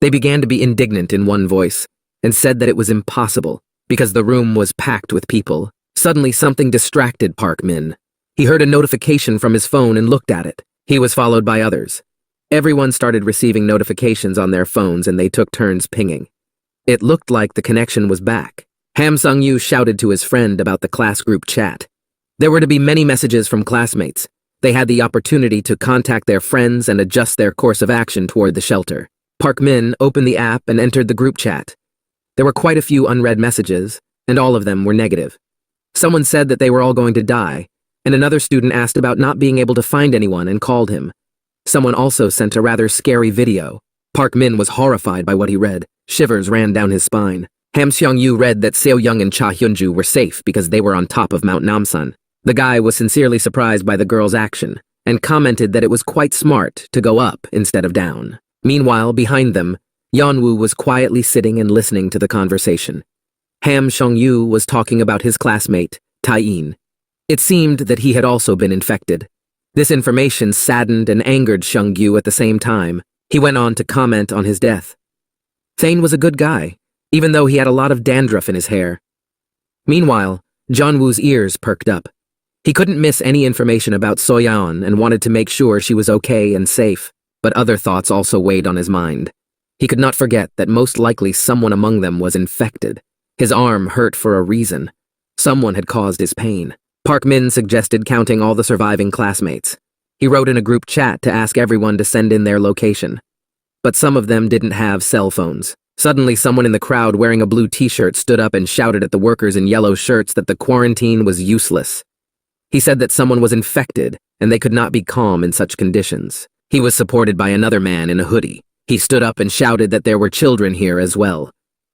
They began to be indignant in one voice and said that it was impossible because the room was packed with people. Suddenly something distracted Park Min. He heard a notification from his phone and looked at it. He was followed by others. Everyone started receiving notifications on their phones and they took turns pinging. It looked like the connection was back. Ham Sung-yu shouted to his friend about the class group chat. There were to be many messages from classmates. They had the opportunity to contact their friends and adjust their course of action toward the shelter. Park Min opened the app and entered the group chat. There were quite a few unread messages, and all of them were negative. Someone said that they were all going to die, and another student asked about not being able to find anyone and called him. Someone also sent a rather scary video. Park Min was horrified by what he read. Shivers ran down his spine. Ham Seong-yu read that Seo-young and Cha Hyunju were safe because they were on top of Mount Namsan. The guy was sincerely surprised by the girl's action, and commented that it was quite smart to go up instead of down. Meanwhile, behind them, Yeon-woo was quietly sitting and listening to the conversation. Ham Seong-yu was talking about his classmate, Tae-in. It seemed that he had also been infected. This information saddened and angered Seong-yu at the same time. He went on to comment on his death. Tae-in was a good guy, even though he had a lot of dandruff in his hair. Meanwhile, Jeon-woo's ears perked up. He couldn't miss any information about So-yeon and wanted to make sure she was okay and safe, but other thoughts also weighed on his mind. He could not forget that most likely someone among them was infected. His arm hurt for a reason. Someone had caused his pain. Park Min suggested counting all the surviving classmates. He wrote in a group chat to ask everyone to send in their location. But some of them didn't have cell phones. Suddenly, someone in the crowd wearing a blue t-shirt stood up and shouted at the workers in yellow shirts that the quarantine was useless. He said that someone was infected and they could not be calm in such conditions. He was supported by another man in a hoodie. He stood up and shouted that there were children here as well.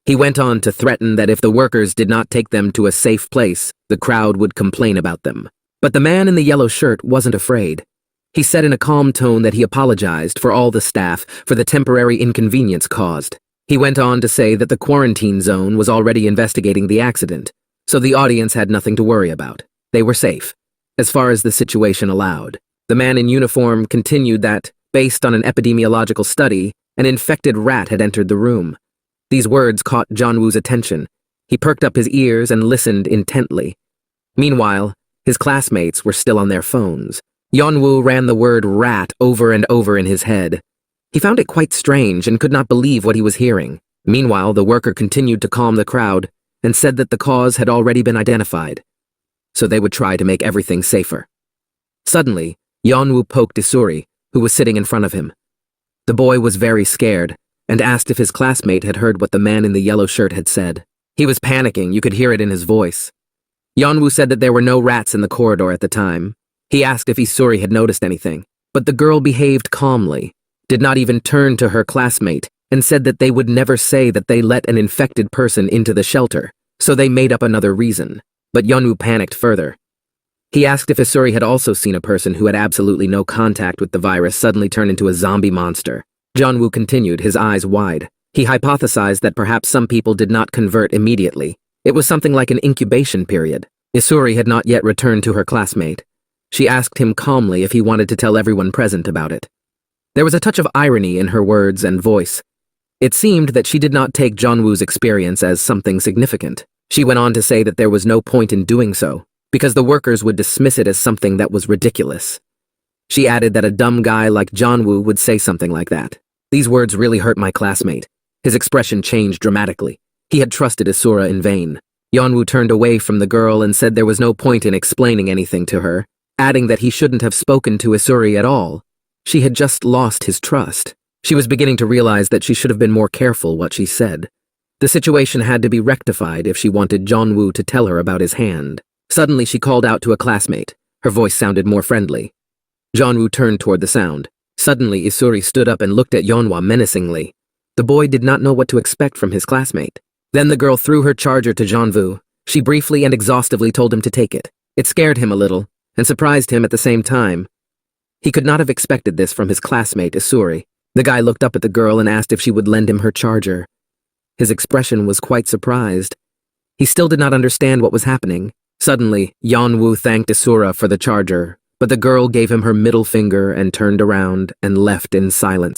He went on to threaten that if the workers did not take them to a safe place, the crowd would complain about them. But the man in the yellow shirt wasn't afraid. He said in a calm tone that he apologized for all the staff for the temporary inconvenience caused. He went on to say that the quarantine zone was already investigating the accident, so the audience had nothing to worry about. They were safe, as far as the situation allowed. The man in uniform continued that, based on an epidemiological study, an infected rat had entered the room. These words caught Jeon-woo's attention. He perked up his ears and listened intently. Meanwhile, his classmates were still on their phones. Yeon-woo ran the word rat over and over in his head. He found it quite strange and could not believe what he was hearing. Meanwhile, the worker continued to calm the crowd and said that the cause had already been identified, so they would try to make everything safer. Suddenly, Yeon-woo poked Isuri, who was sitting in front of him. The boy was very scared and asked if his classmate had heard what the man in the yellow shirt had said. He was panicking, you could hear it in his voice. Yeon-woo said that there were no rats in the corridor at the time. He asked if Isuri had noticed anything, but the girl behaved calmly, did not even turn to her classmate, and said that they would never say that they let an infected person into the shelter, so they made up another reason. But Yeon-woo panicked further. He asked if Isuri had also seen a person who had absolutely no contact with the virus suddenly turn into a zombie monster. Jeon-woo continued, his eyes wide. He hypothesized that perhaps some people did not convert immediately. It was something like an incubation period. Isuri had not yet returned to her classmate. She asked him calmly if he wanted to tell everyone present about it. There was a touch of irony in her words and voice. It seemed that she did not take Jeon-woo's experience as something significant. She went on to say that there was no point in doing so, because the workers would dismiss it as something that was ridiculous. She added that a dumb guy like Jeon-woo would say something like that. These words really hurt my classmate. His expression changed dramatically. He had trusted Isura in vain. Yeon-woo turned away from the girl and said there was no point in explaining anything to her, adding that he shouldn't have spoken to Isuri at all. She had just lost his trust. She was beginning to realize that she should have been more careful what she said. The situation had to be rectified if she wanted Jeon-woo to tell her about his hand. Suddenly she called out to a classmate. Her voice sounded more friendly. Jeon-woo turned toward the sound. Suddenly Isuri stood up and looked at Yeon-woo menacingly. The boy did not know what to expect from his classmate. Then the girl threw her charger to Jeon-woo. She briefly and exhaustively told him to take it. It scared him a little, and surprised him at the same time. He could not have expected this from his classmate, Isuri. The guy looked up at the girl and asked if she would lend him her charger. His expression was quite surprised. He still did not understand what was happening. Suddenly, Yeon-woo thanked Isura for the charger, but the girl gave him her middle finger and turned around and left in silence.